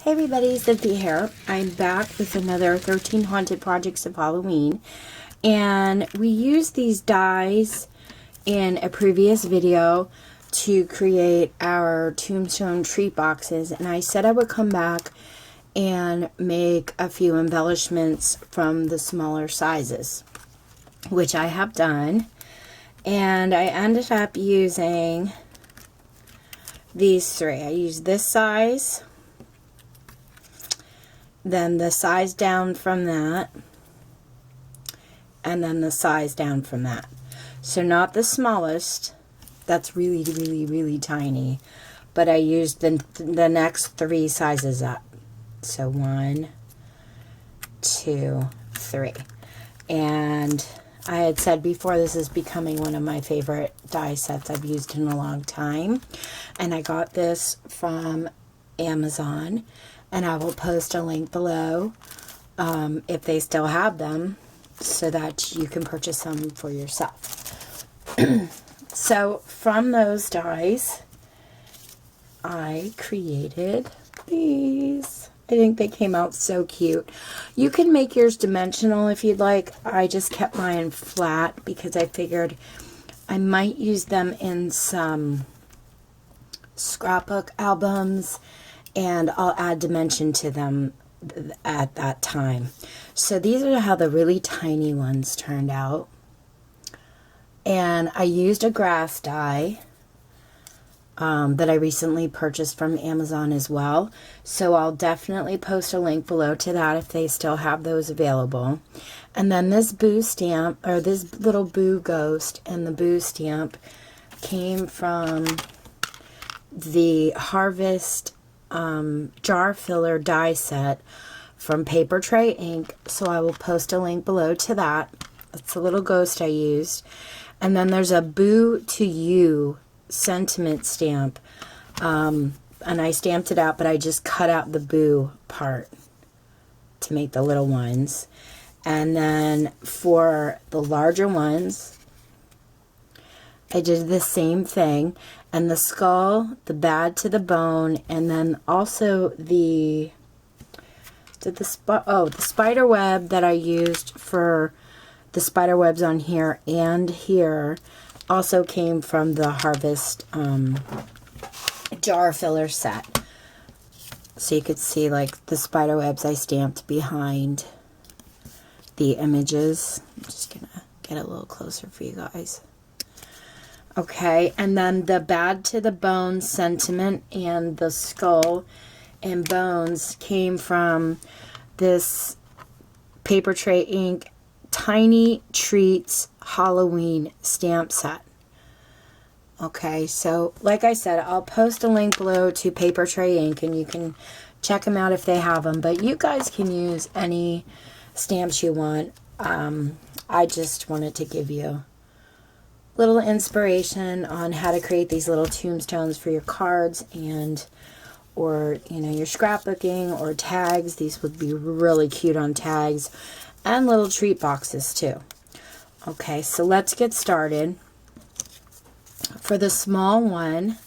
Hey everybody, Cynthia here. I'm back with another 13 Haunted Projects of Halloween. And we used these dies in a previous video to create our Tombstone treat boxes. And I said I would come back and make a few embellishments from the smaller sizes, which I have done. And I ended up using these three. I used this size, then the size down from that, and then the size down from that. So not the smallest, that's really tiny, but I used the next three sizes up. So 1, 2, 3. And I had said before, this is becoming one of my favorite die sets I've used in a long time. And I got this from Amazon. And I will post a link below if they still have them so that you can purchase them for yourself. So from those dies, I created these. I think they came out so cute. You can make yours dimensional if you'd like. I just kept mine flat because I figured I might use them in some scrapbook albums, and I'll add dimension to them at that time. So these are how the really tiny ones turned out. And I used a grass die that I recently purchased from Amazon as well. So I'll definitely post a link below to that if they still have those available. And then this boo stamp, or this little boo ghost and the boo stamp, came from the Harvest jar filler die set from Paper Tray Inc. So I will post a link below to that. That's a little ghost I used. And then there's a Boo to You sentiment stamp. And I stamped it out, but I just cut out the boo part to make the little ones. And then for the larger ones, I did the same thing. And the skull, the bad to the bone, and then also the spider web that I used for the spider webs on here and here also came from the Harvest jar filler set. So you could see like the spider webs I stamped behind the images. I'm just gonna get a little closer for you guys. Okay, and then the bad to the bone sentiment and the skull and bones came from this Paper Tray Inc. Tiny Treats Halloween stamp set. Okay, so like I said, I'll post a link below to Paper Tray Inc. and you can check them out if they have them. But you guys can use any stamps you want. I just wanted to give you little inspiration on how to create these little tombstones for your cards and or your scrapbooking or tags. These would be really cute on tags and little treat boxes too. Okay, so let's get started. For the small one,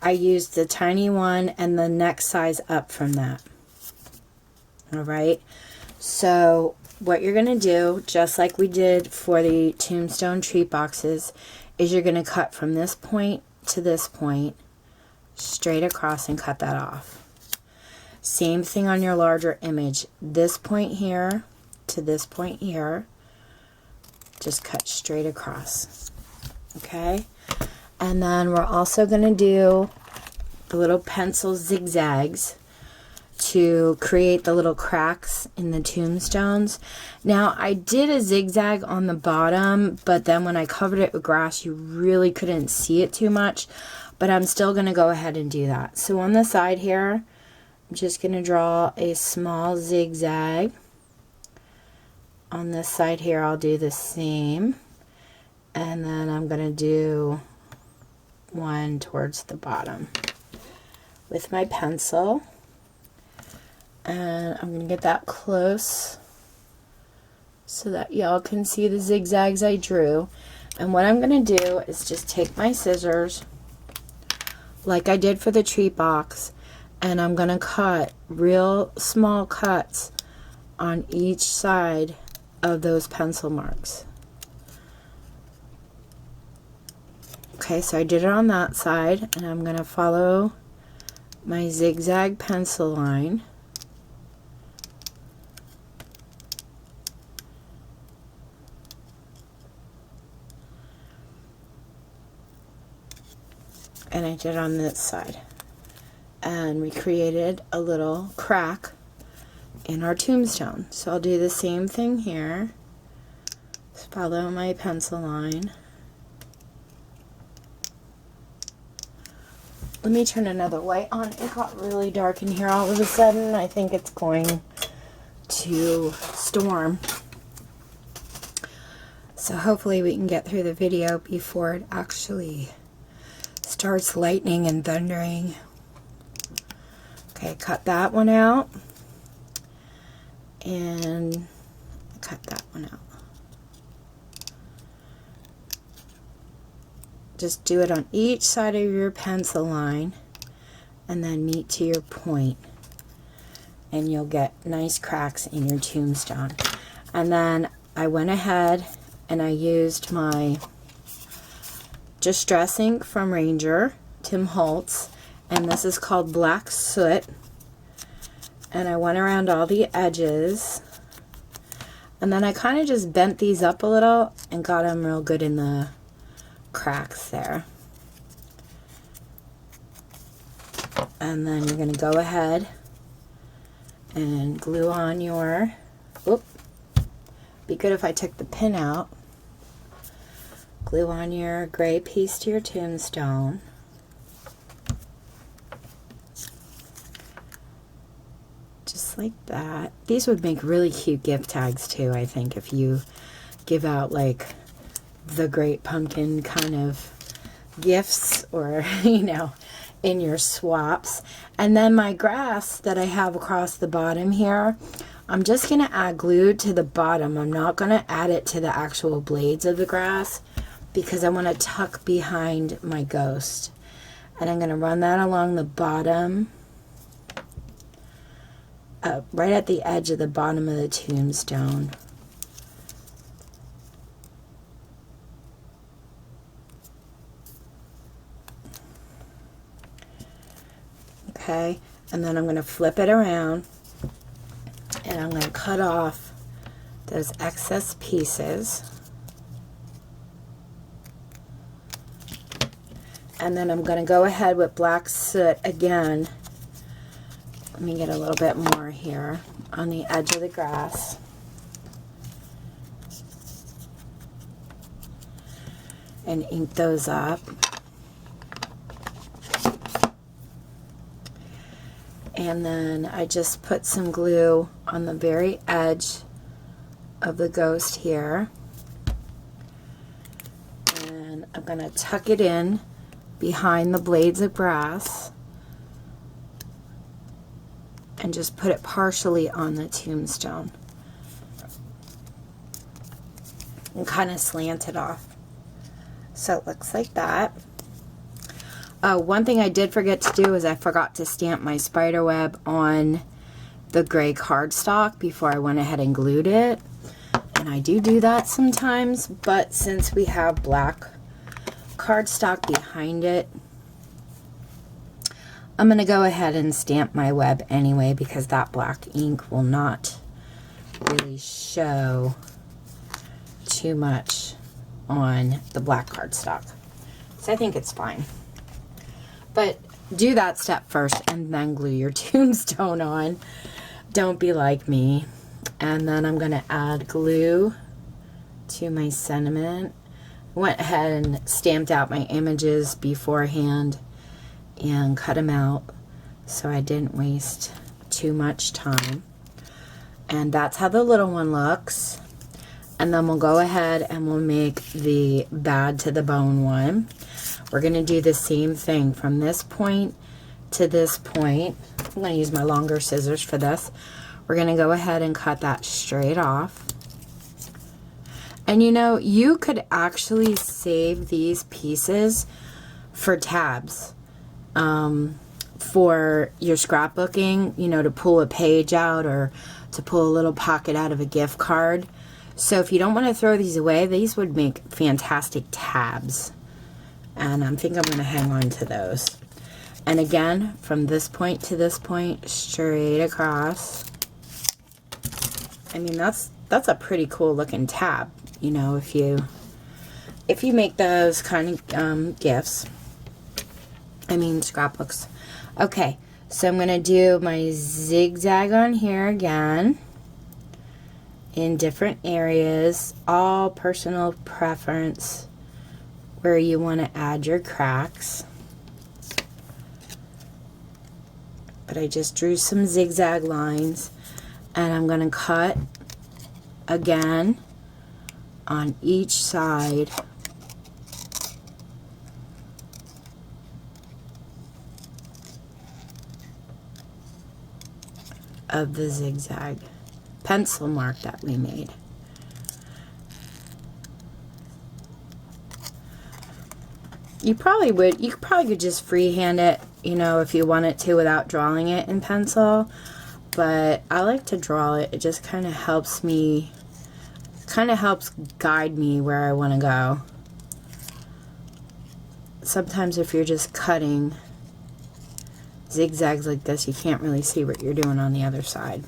I used the tiny one and the next size up from that. All right, so what you're going to do, just like we did for the Tombstone treat boxes, is you're going to cut from this point to this point, straight across, and cut that off. Same thing on your larger image. This point here to this point here, just cut straight across. Okay? And then we're also going to do the little pencil zigzags to create the little cracks in the tombstones. Now I did a zigzag on the bottom, but then when I covered it with grass you really couldn't see it too much, but I'm still going to go ahead and do that. So on the side here, I'm just going to draw a small zigzag. On this side here I'll do the same, and then I'm going to do one towards the bottom with my pencil. And I'm going to get that close so that y'all can see the zigzags I drew. And what I'm going to do is just take my scissors like I did for the treat box and I'm gonna cut real small cuts on each side of those pencil marks. Okay, so I did it on that side, and I'm gonna follow my zigzag pencil line. And I did on this side. And we created a little crack in our tombstone. So I'll do the same thing here. Just follow my pencil line. Let me turn another light on. It got really dark in here all of a sudden. I think it's going to storm. So hopefully we can get through the video before it actually starts lightning and thundering. Okay, cut that one out. And cut that one out. Just do it on each side of your pencil line and then meet to your point, and you'll get nice cracks in your tombstone. And then I went ahead and I used my Distress ink from Ranger, Tim Holtz, and this is called Black Soot. And I went around all the edges, and then I kind of just bent these up a little and got them real good in the cracks there. And then you're going to go ahead and glue on your, whoop, be good if I took the pin out. Glue on your gray piece to your tombstone. Just like that. These would make really cute gift tags too, I think, if you give out like the Great Pumpkin kind of gifts, or you know, in your swaps. And then my grass that I have across the bottom here, I'm just going to add glue to the bottom. I'm not going to add it to the actual blades of the grass because I want to tuck behind my ghost. And I'm going to run that along the bottom, right at the edge of the bottom of the tombstone. Okay, and then I'm going to flip it around and I'm going to cut off those excess pieces. And then I'm going to go ahead with Black Soot again. Let me get a little bit more here on the edge of the grass. And ink those up. And then I just put some glue on the very edge of the ghost here. And I'm going to tuck it in behind the blades of grass. And just put it partially on the tombstone. And kind of slant it off. So it looks like that. One thing I did forget to do is I forgot to stamp my spider web on the gray cardstock before I went ahead and glued it. And I do that sometimes, but since we have black cardstock behind it, I'm going to go ahead and stamp my web anyway because that black ink will not really show too much on the black cardstock. So I think it's fine. But do that step first and then glue your tombstone on. Don't be like me. And then I'm going to add glue to my sentiment. Went ahead and stamped out my images beforehand and cut them out so I didn't waste too much time. And that's how the little one looks. And then we'll go ahead and we'll make the bad to the bone one. We're going to do the same thing from this point to this point. I'm going to use my longer scissors for this. We're going to go ahead and cut that straight off. And you know, you could actually save these pieces for tabs. for your scrapbooking, you know, to pull a page out or to pull a little pocket out of a gift card. So if you don't want to throw these away, these would make fantastic tabs. And I think I'm going to hang on to those. And again, from this point to this point, straight across. I mean, that's a pretty cool looking tab, you know, if you make those kind of gifts. I mean, scrapbooks. Okay, so I'm going to do my zigzag on here again in different areas, all personal preference where you want to add your cracks. But I just drew some zigzag lines, and I'm going to cut again on each side of the zigzag pencil mark that we made. You probably could just freehand it, you know, if you wanted to without drawing it in pencil, but I like to draw it. It just kind of helps guide me where I want to go. Sometimes if you're just cutting zigzags like this, you can't really see what you're doing on the other side.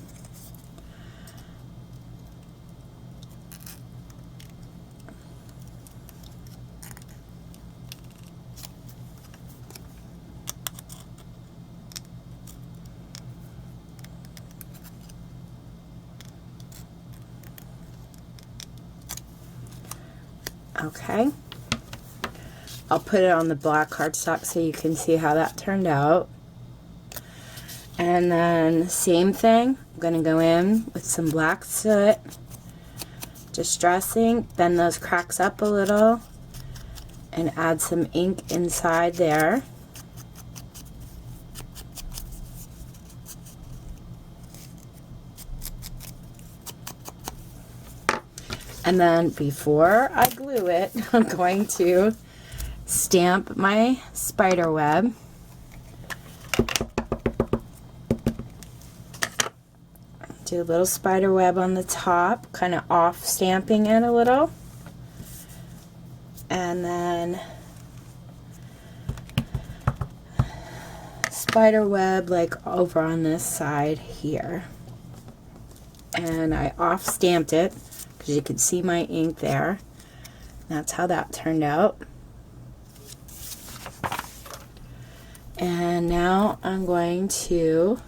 Okay, I'll put it on the black cardstock so you can see how that turned out. And then same thing, I'm going to go in with some black soot, distressing, bend those cracks up a little, and add some ink inside there. And then before I glue it, I'm going to stamp my spider web. Do a little spider web on the top, kind of off stamping it a little. And then spider web like over on this side here. And I off stamped it, because you can see my ink there. That's how that turned out. And now I'm going to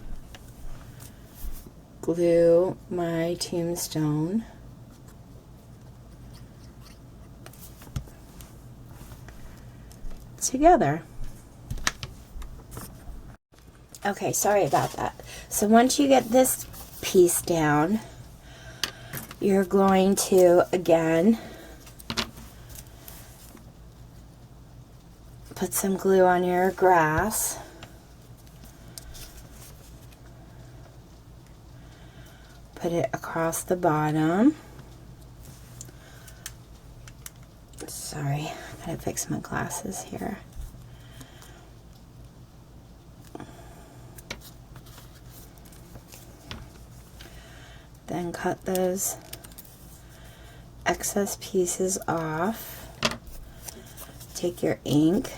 glue my tombstone together. Okay, sorry about that. So once you get this piece down, you're going to, again, put some glue on your grass. Put it across the bottom. Sorry, I gotta fix my glasses here. Then cut those excess pieces off. Take your ink.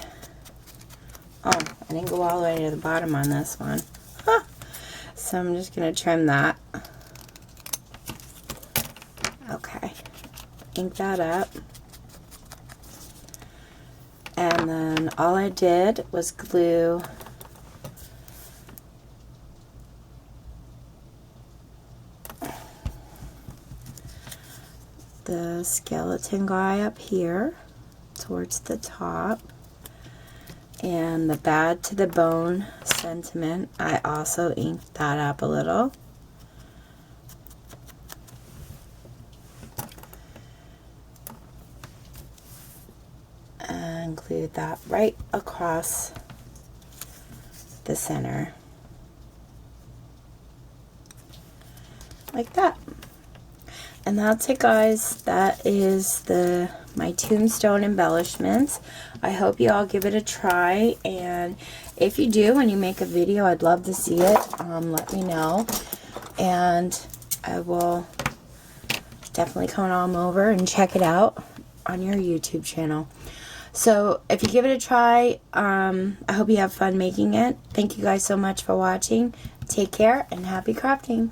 Oh, I didn't go all the way to the bottom on this one. Huh. So I'm just going to trim that. Okay. Ink that up. And then all I did was glue the skeleton guy up here towards the top, and the bad to the bone sentiment, I also inked that up a little. And glued that right across the center. Like that. And that's it, guys. That is my Tombstone embellishments. I hope you all give it a try, and if you do and you make a video, I'd love to see it. Let me know, and I will definitely come on over and check it out on your YouTube channel. So if you give it a try, I hope you have fun making it. Thank you guys so much for watching. Take care and happy crafting.